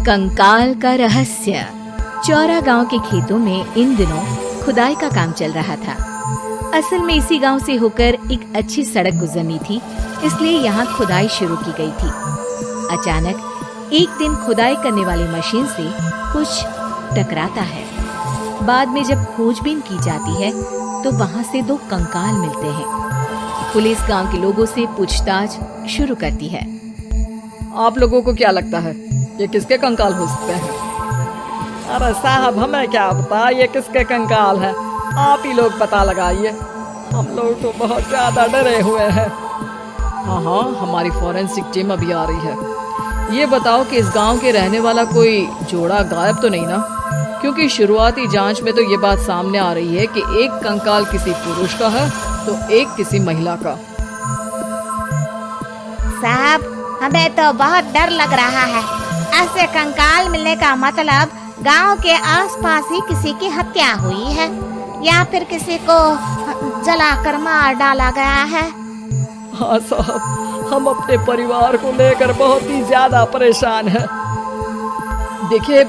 कंकाल का रहस्य। चौरा गांव के खेतों में इन दिनों खुदाई का काम चल रहा था। असल में इसी गांव से होकर एक अच्छी सड़क गुजरनी थी, इसलिए यहाँ खुदाई शुरू की गई थी। अचानक एक दिन खुदाई करने वाली मशीन से कुछ टकराता है। बाद में जब खोजबीन की जाती है तो वहाँ से 2 कंकाल मिलते हैं। पुलिस गांव के लोगों से पूछताछ शुरू करती है। आप लोगों को क्या लगता है ये किसके कंकाल हो सकते हैं? अरे साहब, हमें क्या पता ये किसके कंकाल है, आप ही लोग पता लगाइए। हम लोग तो बहुत ज्यादा डरे हुए हैं। हाँ, हमारी फॉरेंसिक टीम अभी आ रही है। ये बताओ कि इस गांव के रहने वाला कोई जोड़ा गायब तो नहीं ना? क्योंकि शुरुआती जांच में तो ये बात सामने आ रही है कि एक कंकाल किसी पुरुष का है तो एक किसी महिला का। साहब, हमें तो बहुत डर लग रहा है। ऐसे कंकाल मिलने का मतलब गांव के आसपास ही किसी की हत्या हुई है या फिर किसी को जलाकर मार डाला गया है। हाँ साहब, हम अपने परिवार को लेकर बहुत ही ज्यादा परेशान हैं। देखिए,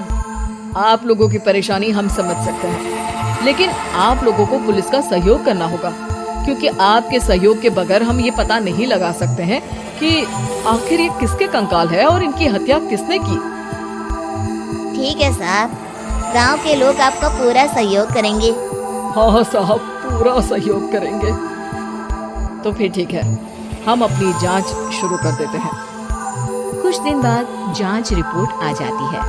आप लोगों की परेशानी हम समझ सकते हैं, लेकिन आप लोगों को पुलिस का सहयोग करना होगा, क्योंकि आपके सहयोग के बगैर हम ये पता नहीं लगा सकते हैं कि आखिर ये किसके कंकाल है और इनकी हत्या किसने की। ठीक है साहब, गांव के लोग आपका पूरा सहयोग करेंगे। हाँ साहब, पूरा सहयोग करेंगे। तो फिर ठीक है, हम अपनी जांच शुरू कर देते हैं। कुछ दिन बाद जांच रिपोर्ट आ जाती है।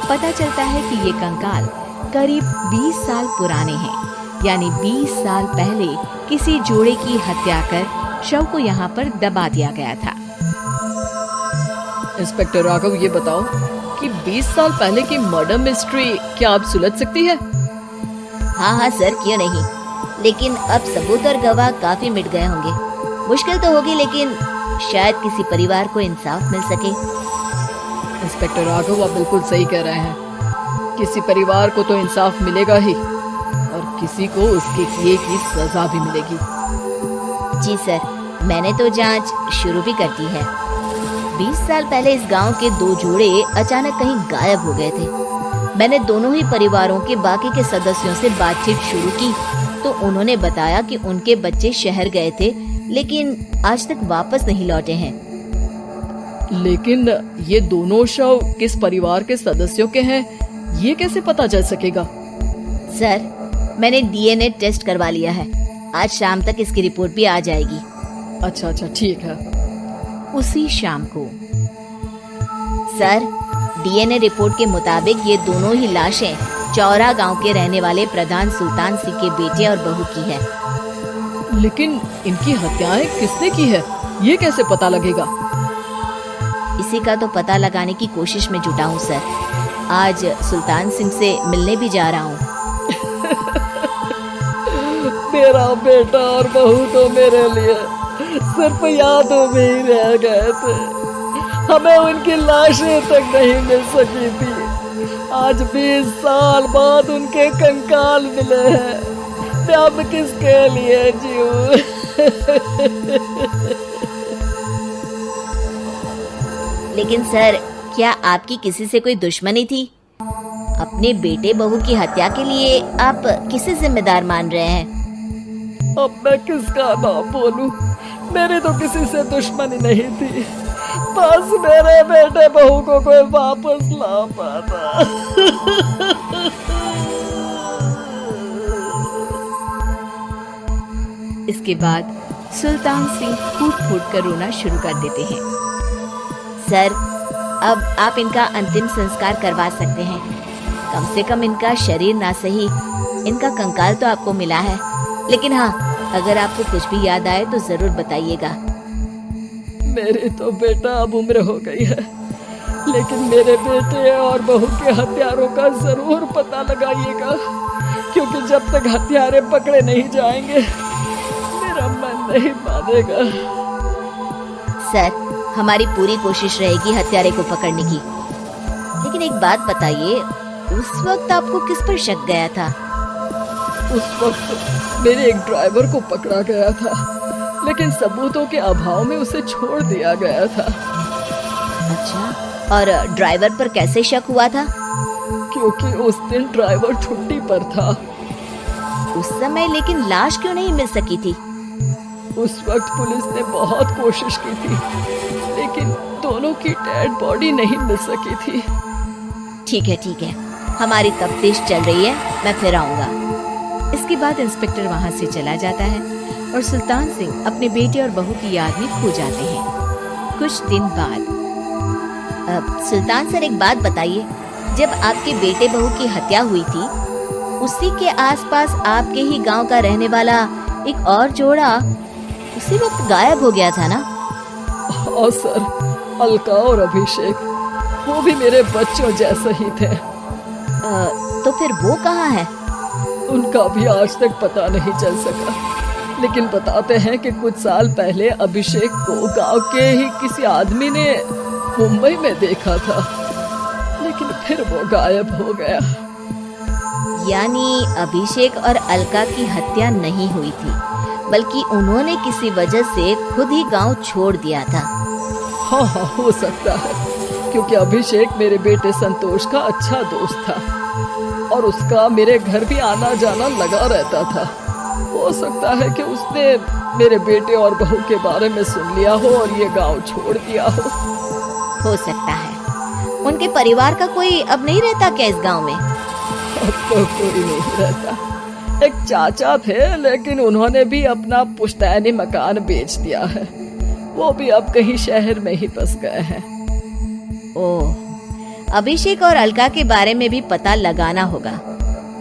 पता चलता है कि ये कंकाल करीब 20 साल पुराने हैं, यानी 20 साल पहले किसी जोड़े की हत्या कर शव को यहाँ पर दबा दिया गया था। इंस्पेक्टर राघव, ये बताओ कि 20 साल पहले की मर्डर मिस्ट्री क्या आप सुलझ सकती है? हाँ सर, क्यों नहीं, लेकिन अब सबूत और गवाह काफी मिट गए होंगे। मुश्किल तो होगी, लेकिन शायद किसी परिवार को इंसाफ मिल सके। इंस्पेक्टर राघव, आप बिल्कुल सही कह रहे हैं। किसी परिवार को तो इंसाफ मिलेगा ही और किसी को उसके किए की सजा भी मिलेगी। जी सर, मैंने तो जांच शुरू भी कर दी है। 20 साल पहले इस गांव के 2 जोड़े अचानक कहीं गायब हो गए थे। मैंने दोनों ही परिवारों के बाकी के सदस्यों से बातचीत शुरू की तो उन्होंने बताया कि उनके बच्चे शहर गए थे, लेकिन आज तक वापस नहीं लौटे हैं। लेकिन ये दोनों शव किस परिवार के सदस्यों के हैं, ये कैसे पता चल सकेगा? सर, मैंने डीएनए टेस्ट करवा लिया है। आज शाम तक इसकी रिपोर्ट भी आ जाएगी। अच्छा, ठीक है। उसी शाम को सर, डीएनए रिपोर्ट के मुताबिक ये दोनों ही लाशें चौरा गांव के रहने वाले प्रधान सुल्तान सिंह के बेटे और बहू की है। लेकिन इनकी हत्याएं किसने की है, ये कैसे पता लगेगा? इसी का तो पता लगाने की कोशिश में जुटा हूँ सर। आज सुल्तान सिंह से मिलने भी जा रहा हूँ। मेरा बेटा और बहू तो मेरे लिए सिर्फ यादों में ही रह गए थे। हमें उनकी लाशें तक नहीं मिल सकी थी। आज 20 साल बाद उनके कंकाल मिले हैं। मैं अब किसके लिए जीऊं? लेकिन सर, क्या आपकी किसी से कोई दुश्मनी थी? अपने बेटे बहू की हत्या के लिए आप किसे जिम्मेदार मान रहे हैं? अब मैं किसका नाम बोलूं? मेरी तो किसी से दुश्मनी नहीं थी, बस मेरे बेटे बहू को कोई वापस ला पाता। इसके बाद सुल्तान सिंह फूट कर रोना शुरू कर देते हैं। सर, अब आप इनका अंतिम संस्कार करवा सकते हैं। कम से कम इनका शरीर ना सही, इनका कंकाल तो आपको मिला है। लेकिन हाँ, अगर आपको कुछ भी याद आए तो जरूर बताइएगा। मेरी तो बेटा अब उम्र हो गई है, लेकिन मेरे बेटे और बहू के हत्यारों का जरूर पता लगाइएगा, क्योंकि जब तक हत्यारे पकड़े नहीं जाएंगे मेरा मन नहीं मानेगा। सर, हमारी पूरी कोशिश रहेगी हत्यारे को पकड़ने की। लेकिन एक बात बताइए, उस वक्त आपको किस पर शक गया था? उस वक्त मेरे एक ड्राइवर को पकड़ा गया था, लेकिन सबूतों के अभाव में उसे छोड़ दिया गया था। अच्छा, और ड्राइवर पर कैसे शक हुआ था? क्योंकि उस दिन ड्राइवर छुट्टी पर था। उस समय लेकिन लाश क्यों नहीं मिल सकी थी? उस वक्त पुलिस ने बहुत कोशिश की थी, लेकिन दोनों की डेड बॉडी नहीं मिल सकी थी। ठीक है, हमारी तफ्तीश चल रही है, मैं फिर आऊंगा। इसके बाद इंस्पेक्टर वहां से चला जाता है और सुल्तान सिंह अपने बेटे और बहू की याद में खो जाते हैं। कुछ दिन बाद सुल्तान सर, एक बात बताइए, जब आपके बेटे बहू की हत्या हुई थी, उसी के आसपास आपके ही गांव का रहने वाला एक और जोड़ा उसी वक्त गायब हो गया था ना? हाँ सर, अलका और अभिषेक, वो भी मेरे बच्चों जैसे ही थे। तो फिर वो कहाँ है? उनका भी आज तक पता नहीं चल सका, लेकिन बताते हैं कि कुछ साल पहले अभिषेक को गांव के ही किसी आदमी ने मुंबई में देखा था, लेकिन फिर वो गायब हो गया। यानी अभिषेक और अलका की हत्या नहीं हुई थी, बल्कि उन्होंने किसी वजह से खुद ही गांव छोड़ दिया था। हाँ, हो सकता है, क्योंकि अभिषेक मेरे बेटे संतोष का अच्छा दोस्त था और उसका मेरे घर भी आना जाना लगा रहता था। हो सकता है कि उसने मेरे बेटे और बहू के बारे में सुन लिया हो और ये गांव छोड़ दिया हो सकता है। उनके परिवार का कोई अब नहीं रहता क्या इस गांव में? अब तो कोई नहीं रहता। एक चाचा थे, लेकिन उन्होंने भी अपना पुश्तैनी मकान बेच दिया है। वो भी अब कहीं शहर में ही बस गए हैं। ओह, अभिषेक और अलका के बारे में भी पता लगाना होगा।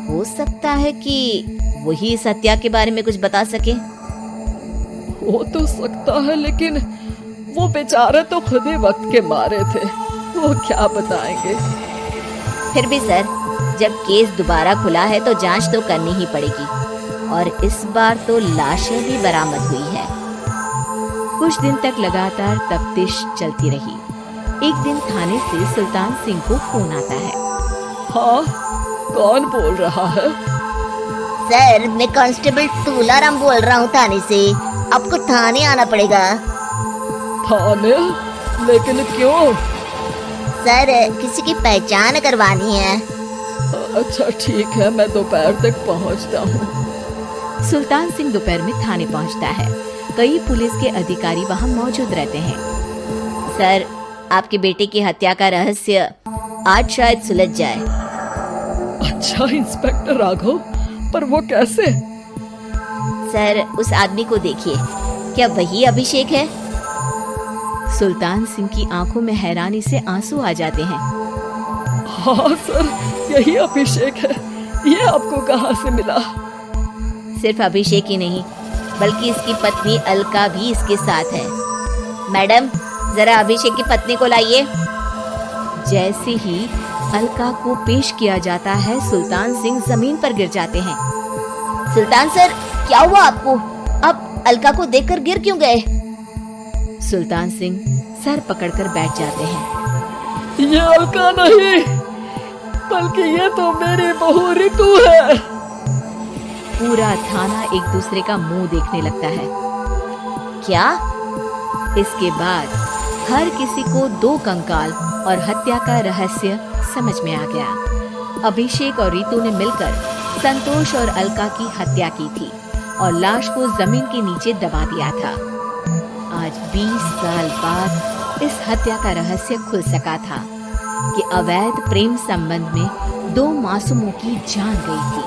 हो सकता है कि वही इस हत्या के बारे में कुछ बता सके। हो तो सकता है, लेकिन वो बेचारे तो खुद ही वक्त के मारे थे, वो क्या बताएंगे। फिर भी सर, जब केस दोबारा खुला है तो जांच तो करनी ही पड़ेगी, और इस बार तो लाशें भी बरामद हुई है। कुछ दिन तक लगातार तफ्तीश चलती रही। एक दिन थाने से सुल्तान सिंह को फोन आता है। हाँ, कौन बोल रहा है? सर, मैं कांस्टेबल तुलाराम बोल रहा हूँ थाने से। आपको थाने आना पड़ेगा। थाने? लेकिन क्यों? सर, किसी की पहचान करवानी है। अच्छा ठीक है, मैं दोपहर तक पहुंचता हूँ। सुल्तान सिंह दोपहर में थाने पहुंचता है। कई पुलिस के अधिकारी वहां मौजूद रहते हैं। सर, आपके बेटे की हत्या का रहस्य आज शायद सुलझ जाए। अच्छा इंस्पेक्टर राघव, पर वो कैसे? सर, उस आदमी को देखिए, क्या वही अभिषेक है? सुल्तान सिंह की आंखों में हैरानी से आंसू आ जाते हैं। हाँ सर, यही अभिषेक है। ये आपको कहाँ से मिला? सिर्फ अभिषेक ही नहीं, बल्कि इसकी पत्नी अलका भी इसके साथ है। मैडम, जरा अभिषेक की पत्नी को लाइए। जैसे ही अलका को पेश किया जाता है, सुल्तान सिंह जमीन पर गिर जाते हैं। सुल्तान सर, क्या हुआ आपको? आप अलका को देखकर गिर क्यों गए? सुल्तान सिंह सर पकड़कर बैठ जाते हैं। ये अलका नहीं, बल्कि ये तो मेरी बहू रितु है। पूरा थाना एक दूसरे का मुंह देखने लगता है। क्या? इसके बाद हर किसी को दो कंकाल और हत्या का रहस्य समझ में आ गया। अभिषेक और रितु ने मिलकर संतोष और अलका की हत्या की थी और लाश को जमीन के नीचे दबा दिया था। आज 20 साल बाद इस हत्या का रहस्य खुल सका था कि अवैध प्रेम संबंध में दो मासूमों की जान गई थी।